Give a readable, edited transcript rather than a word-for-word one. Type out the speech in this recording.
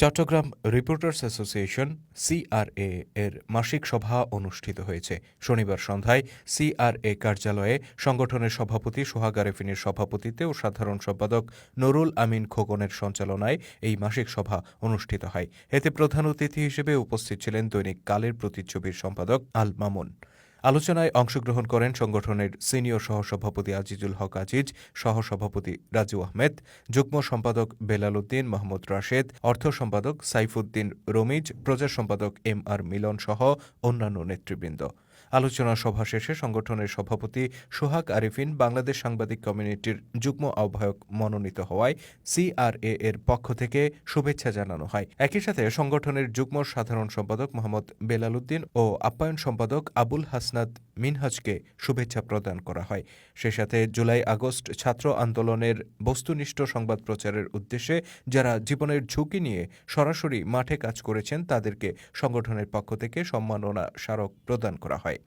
Chittagong reporters association CRA এর মাসিক সভা অনুষ্ঠিত হয়েছে। শনিবার সন্ধ্যায় সিআরএ কার্যালয়ে সংগঠনের সভাপতি সোহাগ আরেফিনের সভাপতিত্বে ও সাধারণ সম্পাদক নুরুল আমিন খোকনের সঞ্চালনায় এই মাসিক সভা অনুষ্ঠিত হয়। এতে প্রধান অতিথি হিসেবে উপস্থিত ছিলেন দৈনিক কালের প্রতিচ্ছবির সম্পাদক আল মামুন। আলোচনায় অংশগ্রহণ করেন সংগঠনের সিনিয়র সহসভাপতি আজিজুল হক আজিজ, সহসভাপতি রাজু আহমেদ, যুগ্ম সম্পাদক বেলাল উদ্দিন মাহমুদ রাশেদ, অর্থ সম্পাদক সাইফুদ্দিন রমিজ, প্রচার সম্পাদক এম.আর. মিলন সহ অন্যান্য নেতৃবৃন্দ। আলোচনা সভা শেষে সংগঠনের সভাপতি সোহাগ আরেফিন বাংলাদেশ সাংবাদিক কমিউনিটির যুগ্ম আহ্বায়ক মনোনীত হওয়ায় সিআরএ এর পক্ষ থেকে শুভেচ্ছা জানানো হয়। একই সাথে সংগঠনের যুগ্ম সাধারণ সম্পাদক মোহাম্মদ বেলাল উদ্দিন ও আপ্যায়ন সম্পাদক আবুল হাসনাত মিনহাজকে শুভেচ্ছা প্রদান করা হয়। সে সাথে জুলাই আগস্ট ছাত্র আন্দোলনের বস্তুনিষ্ঠ সংবাদ প্রচারের উদ্দেশ্যে যারা জীবনের ঝুঁকি নিয়ে সরাসরি মাঠে কাজ করেছেন তাদেরকে সংগঠনের পক্ষ থেকে সম্মাননা স্মারক প্রদান করা হয়।